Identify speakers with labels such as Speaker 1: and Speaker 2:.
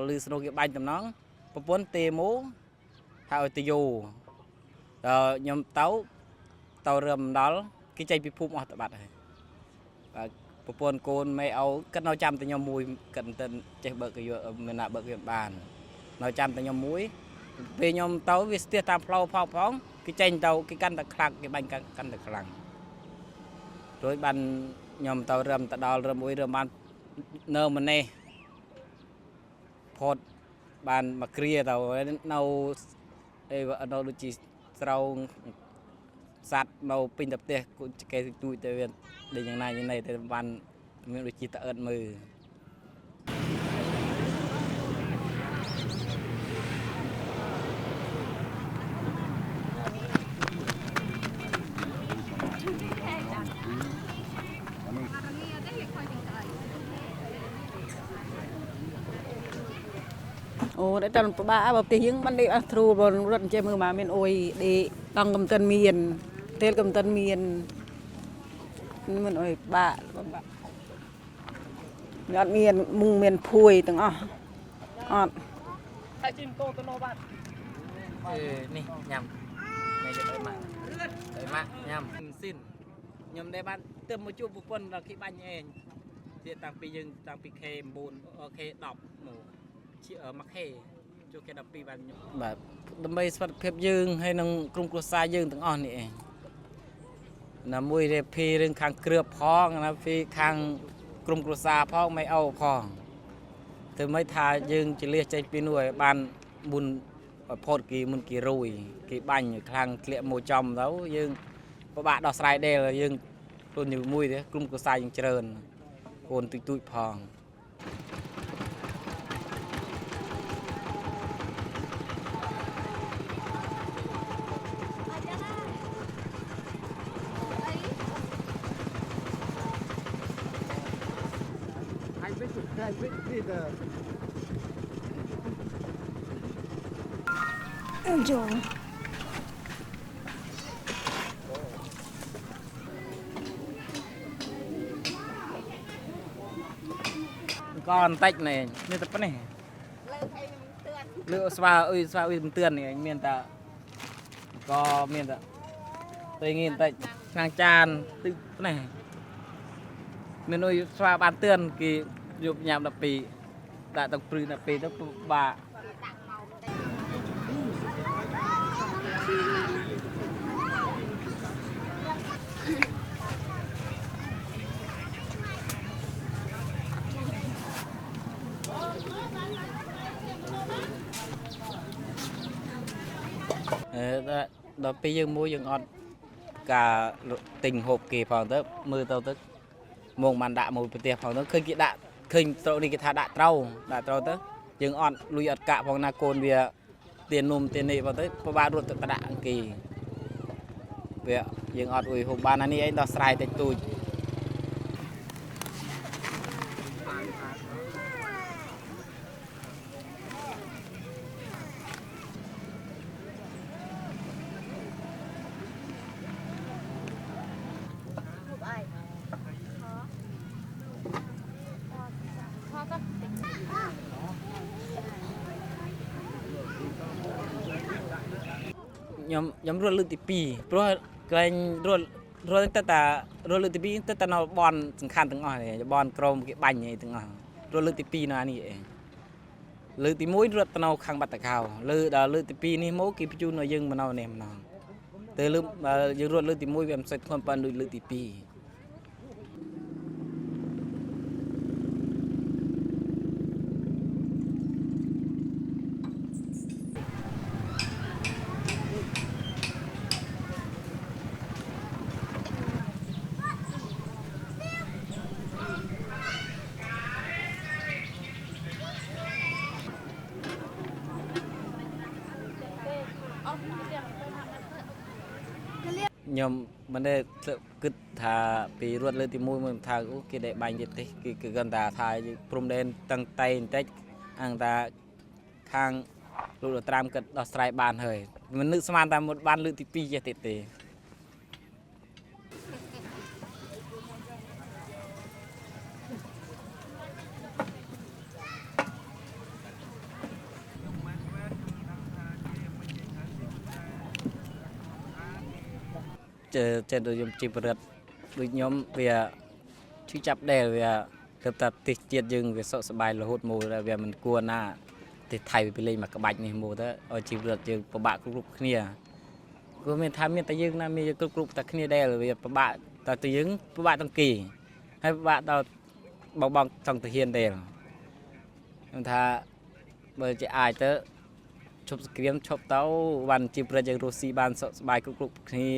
Speaker 1: លឺស្នូគេបាញ់តំណងប្រពន្ធទេម៉ូហើយទៅយោដល់ខ្ញុំទៅរឹមដល់គេចេញពីភូមិអស់ទៅបាត់ហើយបាទប្រពន្ធកូនមេអោគិតនៅចាំតែខ្ញុំមួយគិតតែចេះបើកគេយកមានណាបើកវាបាននៅចាំតែខ្ញុំមួយពេលខ្ញុំទៅវាស្ទះតាមផ្លូវផងគេចេញទៅគេកាន់តែខ្លាំងគេបាញ់កាន់តែខ្លាំងរួចបានខ្ញុំទៅរឹមទៅដល់រឹមមួយរឹមបាននៅម្នេះផតបានមកគ្រាទៅនៅអីនៅដូចជាស្រោងសัตว์នៅពេញតែផ្ទះគេទួយទៅវាដូចយ៉ាងណាយ៉ាងណីទៅបានមានដូចជាតអឺតមើល
Speaker 2: អូតែតបបាបើផ្ទះយើងមិនដេកអត់ទ្រូបរត់ចេះមើលមកមានអុយដេកតង់កំតិនមានទេលកំតិនមានមិនអុយបាក់អត់មានមុងមានភួយទាំងអស់អត់
Speaker 1: តែជីមកោទៅនោះបាត់នេះញ៉ាំថ្ងៃទៅម៉ាក់ញ៉ាំស៊ីនខ្ញុំដែរបានទៅមកជួបប្រពន្ធដល់គេបាញ់ឯងទៀតតាំងពីយើងតាំងពី K9 K10 មកមកខេចូលគេ12បានបាទដើម្បីសុខភាពយើងហើយនឹងក្រុមគ្រួសារយើងទាំងអស់នេះឯងណាមួយរេភីរឿងខាងគ្រឿបផងណាពីខាងក្រុមគ្រួសារផងមិនអោផងទៅមិនថាយើងចលះចេញពីនោះឲ្យបានមុនផតគេមុនគេរួយគេបាញ់ខ្លាំងធ្លាក់មកចំទៅយើងពិបាកដោះស្រាយដែរយើងខ្លួនមួយទេក្រុមគ្រួសារយើងច្រើនកូនទូចផង
Speaker 2: Em chồng
Speaker 1: con tách này như tập này lựa xoa ơi tươn này anh miền ta có miền ta tôi nghìn tách sang tràn tự này miền ơi xoa bàn tươn kỳ dục nhảm đập pì đã tập prư đập pì tập bà đó bây giờ mua những ngọt cả tình hộp kỳ phòng tới mưa tàu tới mùng màn đạ một tiệp phòng tới khơi kia đạ khơi tàu đi cái thà đạ trâu tới những ngọt lùi ớt cả phòng na cồn vì tiền nôm tiền này vào tới có ba ruột tự đạ kỳ vì những ngọt ui hộp ban này anh đó xài tới tôi nhóm rùa lươn tì pì, rồi cái rùa lươn tì pì, tất nó bòn từng khăn từng ngòi này, bòn chrome cái bánh này từng ngòi, rùa lươn tì pì nó anh ấy, lươn tì muối rùa nó khang bát cào, lươn tì pì này mốt cái chu nó dưng mà nó ném nó, từ lươn rùa lươn tì muối về sạch con pan lươn tì pì. ខ្ញុំមិនได้គិតថាពីរត់លើទី1មិនថាគេได้បាញ់ទេគេគាត់ថាព្រំដែនតឹងតែបន្តិចអង្គថាខាងលោកត្រាំគាត់ដោះស្រាយបានហើយមិននឹកស្មានថាមុតបានលើកទី2ចេះទេ ចេះដូចខ្ញុំជីវរដ្ឋដូចខ្ញុំវាជួយចាប់ដែរវាទៅតែប្រទេសជាតិយើងវាសុខសប្បាយរហូតមកវាមិនគួរណាប្រទេសថៃវាលេងមកក្បាច់នេះមកទៅឲ្យជីវរដ្ឋយើងពិបាកគ្រប់គ្នាគឺមានថាមានតែយើងណាមានគ្រប់តែគ្នាដែរវាពិបាកតែយើងពិបាកទាំងគេហើយពិបាកដល់បងចង់ទៅហ៊ានដែរខ្ញុំថាបើជាអាចទៅឈប់សង្គ្រាមឈប់ទៅបានជីវរដ្ឋយើងរស់ស៊ីបានសុខសប្បាយគ្រប់គ្នា